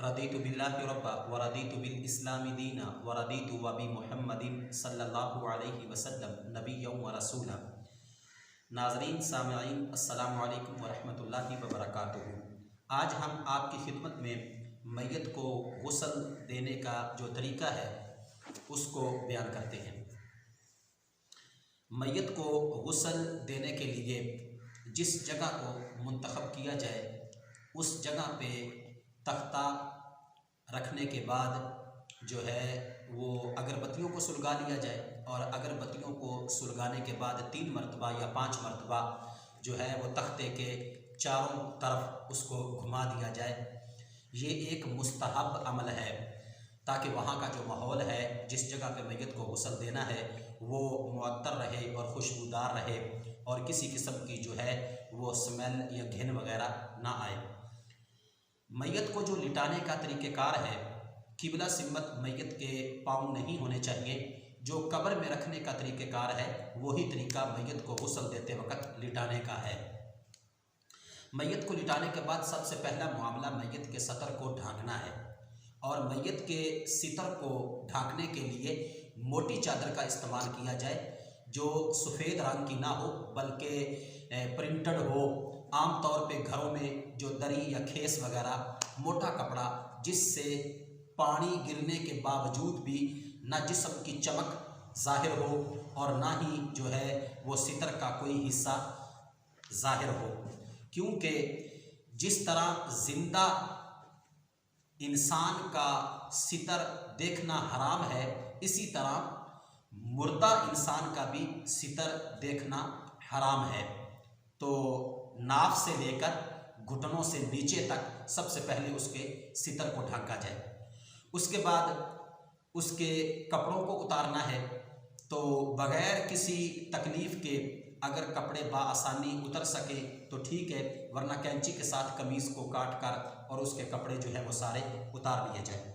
रदीतु बिल्लाहि रब्बा व रदीतु बिल इस्लामी दीना व रदीतु व बि मुहम्मदिन सल्लल्लाहु अलैहि वसल्लम नबिय्यन व रसूला। नाज़रीन सामईन अस्सलामु अलैकुम व रहमतुल्लाहि व बरकातुहू। आज हम आपकी खिदमत में मैयत को गुस्ल देने का जो तरीका है उसको बयान करते हैं। मैयत को गुस्ल देने के लिए जिस जगह को मुंतखब किया जाए उस जगह पे तख्ता रखने के बाद जो है वो अगरबत्तियों को सुलगा लिया जाए और अगरबत्तियों को सुलगाने के बाद 3 मरतबा या 5 मरतबा जो है वो तख्ते के चारों तरफ उसको घुमा दिया जाए। ये एक मुस्तहब अमल है ताकि वहाँ का जो माहौल है, जिस जगह पे मैयत को गुस्ल देना है, वो मुअत्तर रहे और खुशबूदार रहे और किसी किस्म की जो है वो स्मेल या घिन वगैरह ना आए। मैयत को जो लिटाने का तरीक़ेकार है, किबला सिमत मैयत के पाँव नहीं होने चाहिए। जो कब्र में रखने का तरीक़ेकार है वही तरीका मैयत को गुस्ल देते वक्त लिटाने का है। मैयत को लिटाने के बाद सबसे पहला मामला मैयत के सतर को ढांकना है और मैयत के सितर को ढांकने के लिए मोटी चादर का इस्तेमाल किया जाए जो सफ़ेद रंग की ना हो बल्कि प्रिंटेड हो। आम तौर पे घरों में जो दरी या खेस वगैरह मोटा कपड़ा जिससे पानी गिरने के बावजूद भी ना जिस्म की चमक ज़ाहिर हो और ना ही जो है वो सितर का कोई हिस्सा ज़ाहिर हो, क्योंकि जिस तरह ज़िंदा इंसान का सितर देखना हराम है, इसी तरह मुर्दा इंसान का भी सितर देखना हराम है। तो नाफ से लेकर घुटनों से नीचे तक सबसे पहले उसके सितर को ढांका जाए। उसके बाद उसके कपड़ों को उतारना है तो बग़ैर किसी तकलीफ़ के अगर कपड़े बाआसानी उतर सके तो ठीक है, वरना कैंची के साथ कमीज़ को काट कर और उसके कपड़े जो है वो सारे उतार लिए जाए।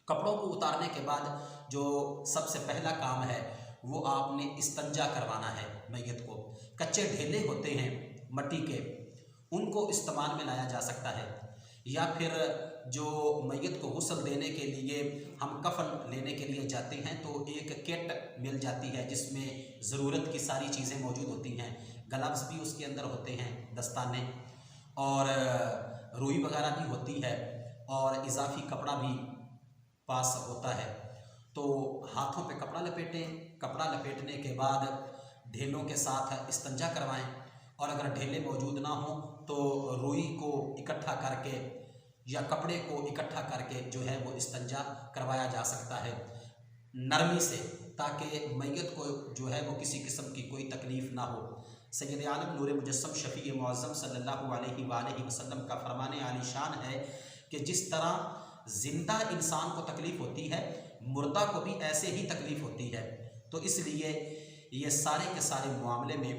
कपड़ों को उतारने के बाद जो सबसे पहला काम है वो आपने इस्तंजा करवाना है। मैयत को कच्चे ढेले होते हैं मट्टी के, उनको इस्तेमाल में लाया जा सकता है, या फिर जो मैयत को गुस्ल देने के लिए हम कफन लेने के लिए जाते हैं तो एक किट मिल जाती है जिसमें ज़रूरत की सारी चीज़ें मौजूद होती हैं। ग्लव्स भी उसके अंदर होते हैं, दस्ताने और रुई वगैरह भी होती है और इजाफी कपड़ा भी पास होता है। तो हाथों पे कपड़ा लपेटें। कपड़ा लपेटने के बाद ढेलों के साथ इस्तंजा करवाएं और अगर ढेले मौजूद ना हो तो रुई को इकट्ठा करके या कपड़े को इकट्ठा करके जो है वो इस्तंजा करवाया जा सकता है नरमी से, ताकि मैयत को जो है वो किसी किस्म की कोई तकलीफ़ ना हो। सैयद आलम नूर मुजस्सम शफ़ी मुअज़्ज़म सल्लल्लाहु अलैहि वसल्लम का फरमाने आलीशान है कि जिस तरह ज़िंदा इंसान को तकलीफ़ होती है, मुर्दा को भी ऐसे ही तकलीफ़ होती है। तो इसलिए ये सारे के सारे मामले में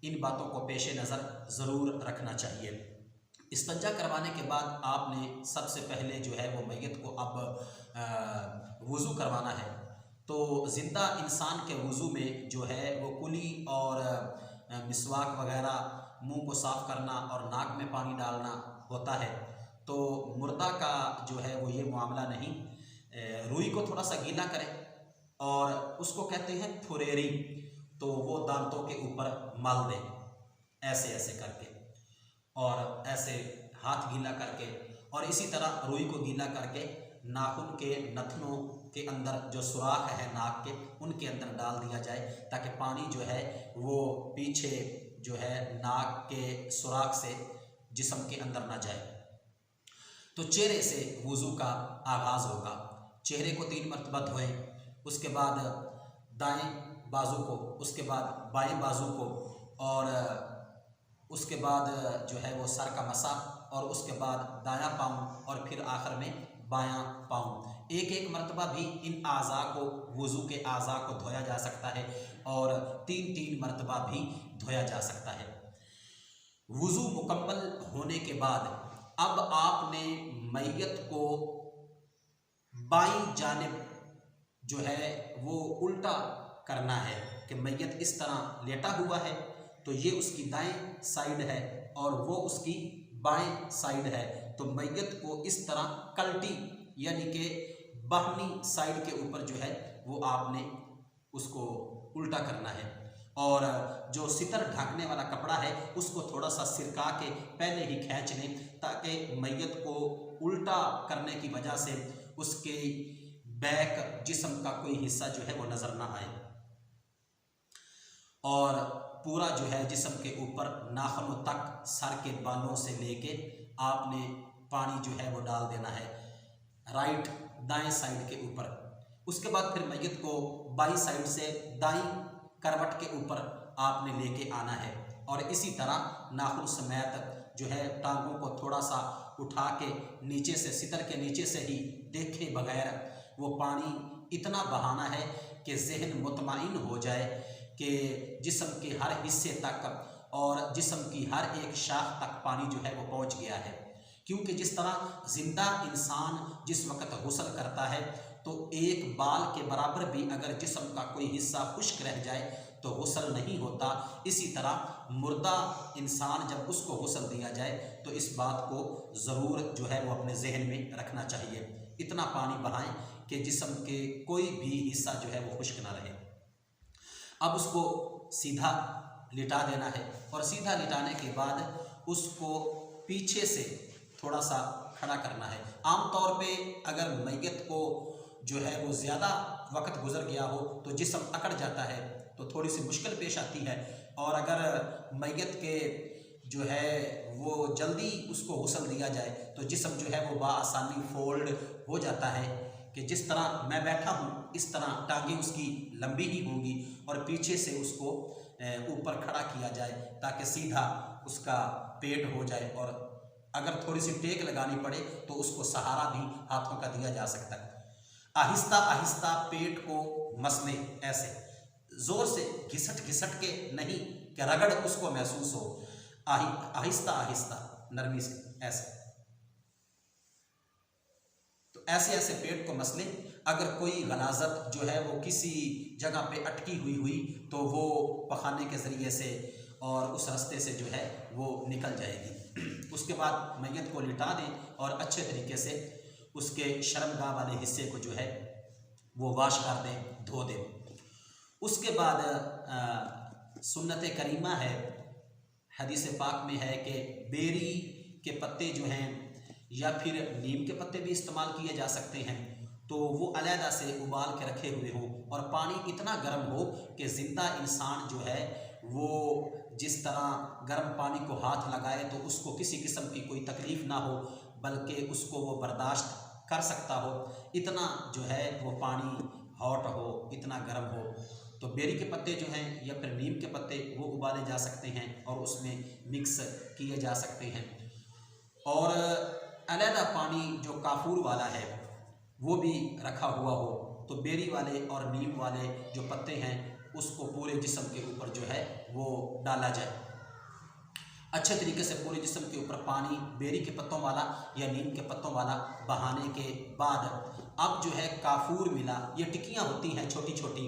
इन बातों को पेश नज़र ज़रूर रखना चाहिए। इस्तंजा करवाने के बाद आपने सबसे पहले जो है वो मैयत को अब वुज़ू करवाना है। तो ज़िंदा इंसान के वुज़ू में जो है वो कुली और मिसवाक वगैरह, मुंह को साफ़ करना और नाक में पानी डालना होता है। तो मुर्दा का जो है वो ये मामला नहीं। रुई को थोड़ा सा गीला करें और उसको कहते हैं फुरेरी, तो वो दांतों के ऊपर मल दें ऐसे ऐसे करके और ऐसे हाथ गीला करके, और इसी तरह रुई को गीला करके नाखून के नथनों के अंदर जो सुराख है नाक के, उनके अंदर डाल दिया जाए ताकि पानी जो है वो पीछे जो है नाक के सुराख से जिस्म के अंदर ना जाए। तो चेहरे से वुज़ू का आगाज़ होगा। चेहरे को 3 मरतबा धोएं, उसके बाद दाएं बाजू को, उसके बाद बाएं बाजू को, और उसके बाद जो है वो सर का मसा, और उसके बाद दायां पाँव, और फिर आखिर में बायां पाँव। एक मरतबा भी इन आज़ा को, वुज़ू के आज़ा को धोया जा सकता है और 3 मरतबा भी धोया जा सकता है। वुज़ू मुकम्मल होने के बाद अब आपने मैयत को बाईं जानिब जो है वो उल्टा करना है कि मैयत इस तरह लेटा हुआ है तो ये उसकी दाएं साइड है और वो उसकी बाएं साइड है। तो मैयत को इस तरह कल्टी यानी कि बाहनी साइड के ऊपर जो है वो आपने उसको उल्टा करना है, और जो सितर ढकने वाला कपड़ा है उसको थोड़ा सा सिरका के पहले ही खींच लें, ताकि मैयत को उल्टा करने की वजह से उसके बैक जिस्म का कोई हिस्सा जो है वो नज़र ना आए, और पूरा जो है जिस्म के ऊपर नाखूनों तक सर के बालों से लेके आपने पानी जो है वो डाल देना है राइट दाएं साइड के ऊपर। उसके बाद फिर मैयत को बाई साइड से दाईं करवट के ऊपर आपने लेके आना है, और इसी तरह नाखून समेत जो है टांगों को थोड़ा सा उठा के नीचे से सितर के नीचे से ही देखे बगैर वो पानी इतना बहाना है कि ज़हन मुतमईन हो जाए कि जिस्म के हर हिस्से तक और जिस्म की हर एक शाख तक पानी जो है वो पहुंच गया है। क्योंकि जिस तरह ज़िंदा इंसान जिस वक़्त गुस्ल करता है तो एक बाल के बराबर भी अगर जिस्म का कोई हिस्सा खुश्क रह जाए तो गुस्ल नहीं होता, इसी तरह मुर्दा इंसान जब उसको गुस्ल दिया जाए तो इस बात को ज़रूर जो है वो अपने जहन में रखना चाहिए। इतना पानी बहाएं कि जिस्म के कोई भी हिस्सा जो है वो खुश्क ना रहे। अब उसको सीधा लिटा देना है, और सीधा लिटाने के बाद उसको पीछे से थोड़ा सा खड़ा करना है। आमतौर पे अगर मैयत को जो है वो ज़्यादा वक्त गुजर गया हो तो जिस्म अकड़ जाता है तो थोड़ी सी मुश्किल पेश आती है, और अगर मैयत के जो है वो जल्दी उसको गुस्ल दिया जाए तो जिस्म जो है वो बाआसानी फोल्ड हो जाता है कि जिस तरह मैं बैठा हूँ इस तरह टांगें उसकी लंबी ही होंगी, और पीछे से उसको ऊपर खड़ा किया जाए ताकि सीधा उसका पेट हो जाए, और अगर थोड़ी सी टेक लगानी पड़े तो उसको सहारा भी हाथों का दिया जा सकता है। आहिस्ता आहिस्ता पेट को मसले, ऐसे ज़ोर से घिसट घिसट के नहीं कि रगड़ उसको महसूस हो, आहिस्ता आहिस्ता नरमी से ऐसे, तो ऐसे ऐसे पेट को मसले। अगर कोई गलाजत जो है वो किसी जगह पे अटकी हुई तो वो पखाने के ज़रिए से और उस रास्ते से जो है वो निकल जाएगी। उसके बाद मैयत को लिटा दें और अच्छे तरीके से उसके शर्मगाह वाले हिस्से को जो है वो वाश कर दें, धो दें। उसके बाद सुन्नत करीमा है, हदीस पाक में है कि बेरी के पत्ते जो हैं या फिर नीम के पत्ते भी इस्तेमाल किए जा सकते हैं, तो वो अलहदा से उबाल के रखे हुए हो और पानी इतना गर्म हो कि ज़िंदा इंसान जो है वो जिस तरह गर्म पानी को हाथ लगाए तो उसको किसी किस्म की कोई तकलीफ़ ना हो, बल्कि उसको वो बर्दाश्त कर सकता हो, इतना जो है वो पानी हॉट हो, इतना गर्म हो। तो बेरी के पत्ते जो हैं या फिर नीम के पत्ते वो उबाले जा सकते हैं और उसमें मिक्स किए जा सकते हैं। और अलहदा पानी जो काफूर वाला है वो भी रखा हुआ हो, तो बेरी वाले और नीम वाले जो पत्ते हैं उसको पूरे जिस्म के ऊपर जो है वो डाला जाए। अच्छे तरीके से पूरे जिस्म के ऊपर पानी बेरी के पत्तों वाला या नीम के पत्तों वाला बहाने के बाद अब जो है काफूर मिला, ये टिक्कियाँ होती हैं छोटी छोटी,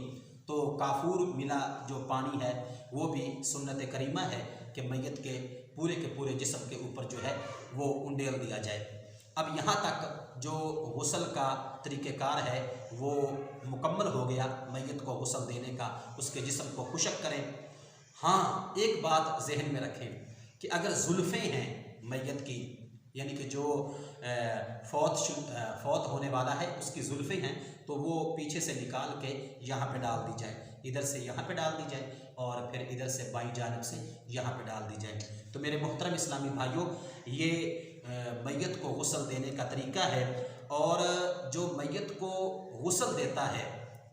तो काफूर मिला जो पानी है वो भी सुन्नत करीमा है कि मैयत के पूरे जिस्म के ऊपर जो है वो उंडेल दिया जाए। अब यहाँ तक जो गुस्ल का तरीक़ेकार है वो मुकम्मल हो गया मैयत को गुस्ल देने का, उसके जिस्म को खुशक करें। हाँ, एक बात जहन में रखें कि अगर जुल्फ़ें हैं मैयत की, यानी कि जो फौत होने वाला है उसकी जुल्फ़ें हैं, तो वो पीछे से निकाल के यहाँ पे डाल दी जाए, इधर से यहाँ पे डाल दी जाए और फिर इधर से बाईं जानिब से यहाँ पे डाल दी जाए। तो मेरे मोहतरम इस्लामी भाइयों, ये मैयत को गुस्ल देने का तरीका है। और जो मैयत को गुस्ल देता है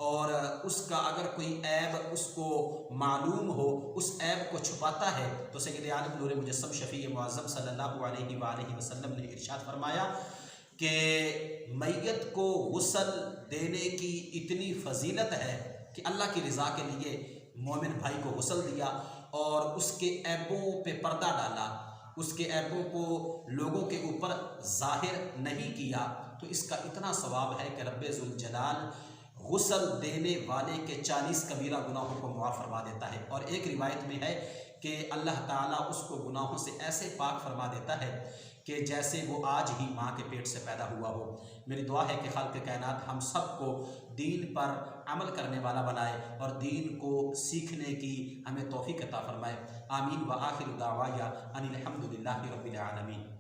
और उसका अगर कोई ऐब उसको मालूम हो, उस ऐब को छुपाता है, तो सैयद आलम नूर मुजस्सम शफ़ी मुअज़्ज़म सल्लल्लाहु अलैहि वसल्लम ने इरशाद फरमाया कि मैयत को गुस्ल देने की इतनी फजीलत है कि अल्लाह की रज़ा के लिए मोमिन भाई को गुस्ल दिया और उसके ऐबों पे पर्दा डाला, उसके ऐबों को लोगों के ऊपर ज़ाहिर नहीं किया, तो इसका इतना सवाब है कि रब्बे ज़ुल जलाल गुस्ल देने वाले के 40 कबीरा गुनाहों को मुआफ़ फरमा देता है। और एक रिवायत में है कि अल्लाह ताला उसको गुनाहों से ऐसे पाक फरमा देता है कि जैसे वो आज ही माँ के पेट से पैदा हुआ हो। मेरी दुआ है कि खालिक कायनात हम सबको दीन पर अमल करने वाला बनाए और दीन को सीखने की हमें तौफीक अता फरमाए। आमीन व आखिर दावाया अनिल हम्दुलिल्लाहि रब्बिल आलमीन।